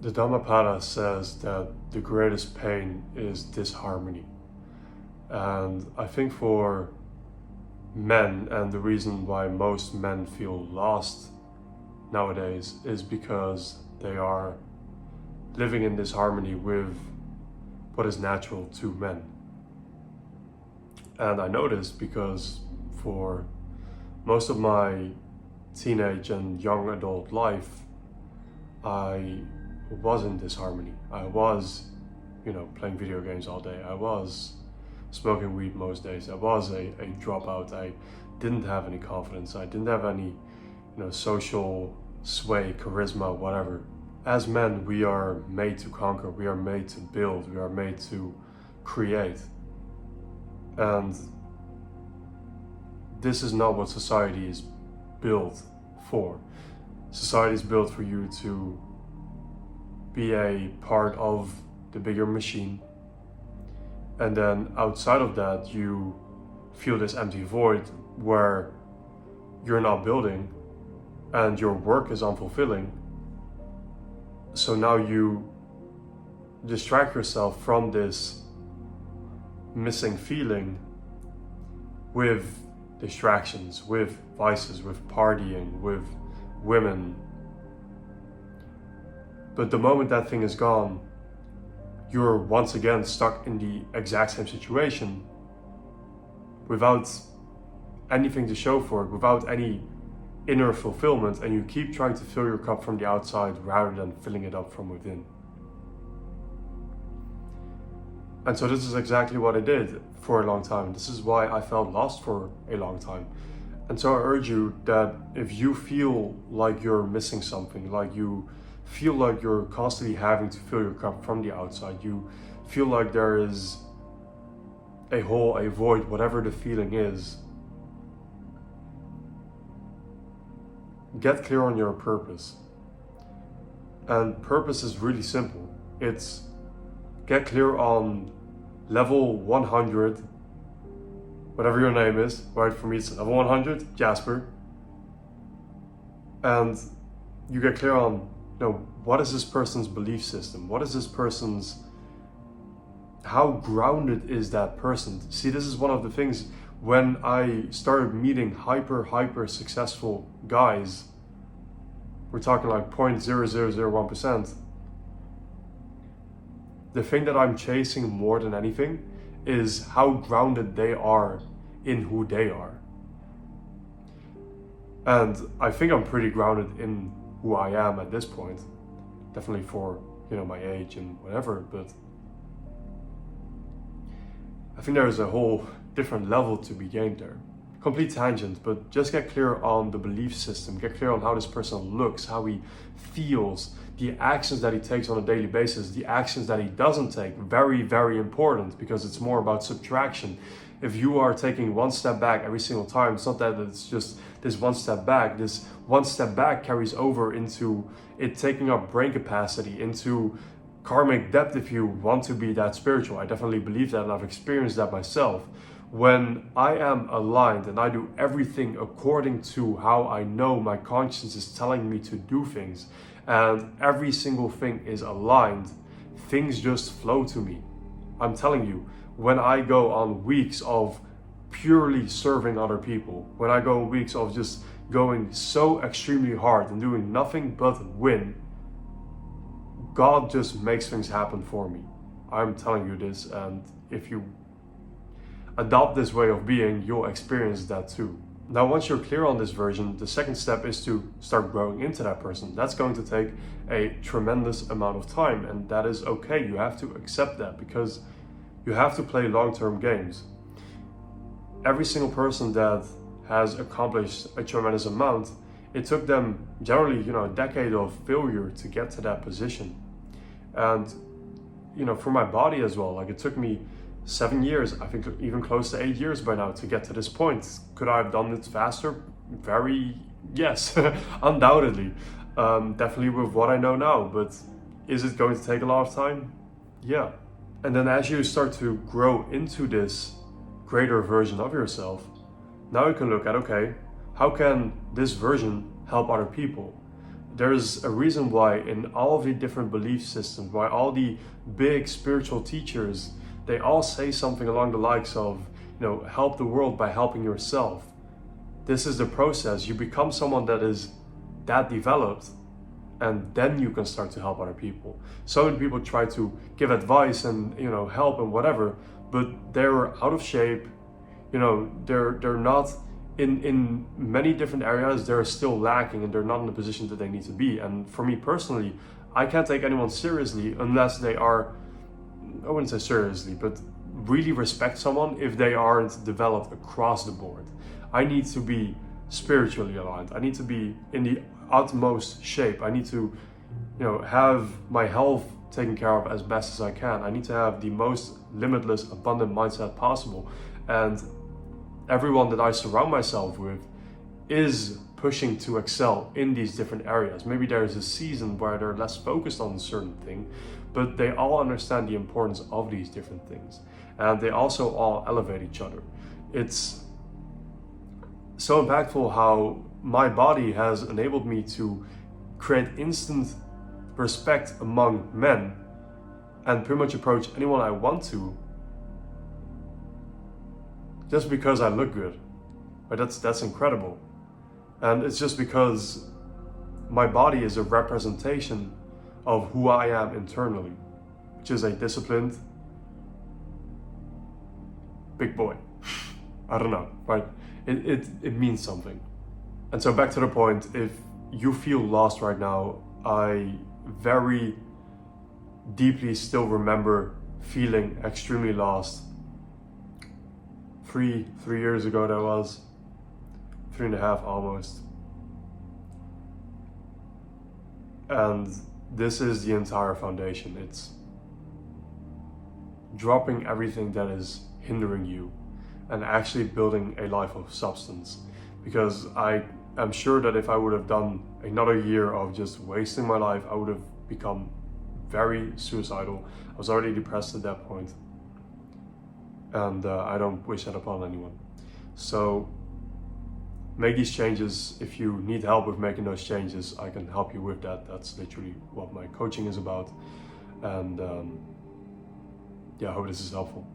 The Dhammapada says that the greatest pain is disharmony. And I think for men, and the reason why most men feel lost nowadays is because they are living in disharmony with what is natural to men. And I know this because for most of my teenage and young adult life, I was in disharmony. I was, playing video games all day. I was smoking weed most days. I was a dropout. I didn't have any confidence. I didn't have any, social sway, charisma, whatever. As men, we are made to conquer. We are made to build. We are made to create. And this is not what society is built for. Society is built for you to be a part of the bigger machine, and then outside of that you feel this empty void where you're not building and your work is unfulfilling. So now you distract yourself from this missing feeling with distractions, with vices, with partying, with women. But the moment that thing is gone, you're once again stuck in the exact same situation without anything to show for it, without any inner fulfillment, and you keep trying to fill your cup from the outside rather than filling it up from within. And so this is exactly what I did for a long time. This is why I felt lost for a long time. And so I urge you that if you feel like you're missing something, like you feel like you're constantly having to fill your cup from the outside, you feel like there is a hole, a void, whatever the feeling is, get clear on your purpose. And purpose is really simple. It's get clear on level 100, whatever your name is, right? For me it's level 100, Jasper. And you get clear on, what is this person's belief system? What is this person's, how grounded is that person? See, this is one of the things when I started meeting hyper successful guys, we're talking like 0.0001%. The thing that I'm chasing more than anything is how grounded they are in who they are. And I think I'm pretty grounded in who I am at this point. Definitely for, my age and whatever, but I think there is a whole different level to be gained there. Complete tangent, but just get clear on the belief system, get clear on how this person looks, how he feels, the actions that he takes on a daily basis, the actions that he doesn't take. Very, very important, because it's more about subtraction. If you are taking one step back every single time, it's not that it's just this one step back. This one step back carries over into it taking up brain capacity, into karmic depth if you want to be that spiritual. I definitely believe that, and I've experienced that myself. When I am aligned and I do everything according to how I know my conscience is telling me to do things, and every single thing is aligned, things just flow to me. I'm telling you, when I go on weeks of purely serving other people, when I go on weeks of just going so extremely hard and doing nothing but win, God just makes things happen for me. I'm telling you this, and if you adopt this way of being, you'll experience that too. Now, once you're clear on this version, the second step is to start growing into that person. That's going to take a tremendous amount of time, and that is okay. You have to accept that, because you have to play long-term games. Every single person that has accomplished a tremendous amount, it took them generally, a decade of failure to get to that position. And, for my body as well, like it took me 7 years, I think even close to 8 years by now to get to this point. Could I have done it faster? Yes, undoubtedly. Definitely with what I know now, but is it going to take a lot of time? Yeah. And then as you start to grow into this greater version of yourself, now you can look at, okay, how can this version help other people? there's a reason why in all of the different belief systems, why all the big spiritual teachers, they all say something along the likes of, help the world by helping yourself. This is the process. You become someone that is that developed, and then you can start to help other people. So many people try to give advice and help and whatever, but they're out of shape. They're not in many different areas. They're still lacking, and they're not in the position that they need to be. And for me personally, I can't take anyone seriously unless they are, I wouldn't say seriously, but really respect someone if they aren't developed across the board. I need to be spiritually aligned. I need to be in the utmost shape. I need to, have my health taken care of as best as I can. I need to have the most limitless, abundant mindset possible. And everyone that I surround myself with is pushing to excel in these different areas. Maybe there is a season where they're less focused on a certain thing, but they all understand the importance of these different things. And they also all elevate each other. It's so impactful how my body has enabled me to create instant respect among men and pretty much approach anyone I want to just because I look good. Right? That's incredible. And it's just because my body is a representation of who I am internally, which is a disciplined big boy. I don't know, right? It means something. And so back to the point, if you feel lost right now, I very deeply still remember feeling extremely lost. Three years ago that was, 3.5 almost. And this is the entire foundation. It's dropping everything that is hindering you and actually building a life of substance. Because I am sure that if I would have done another year of just wasting my life, I would have become very suicidal. I was already depressed at that point. And I don't wish that upon anyone. So make these changes. If you need help with making those changes, I can help you with that. That's literally what my coaching is about. And I hope this is helpful.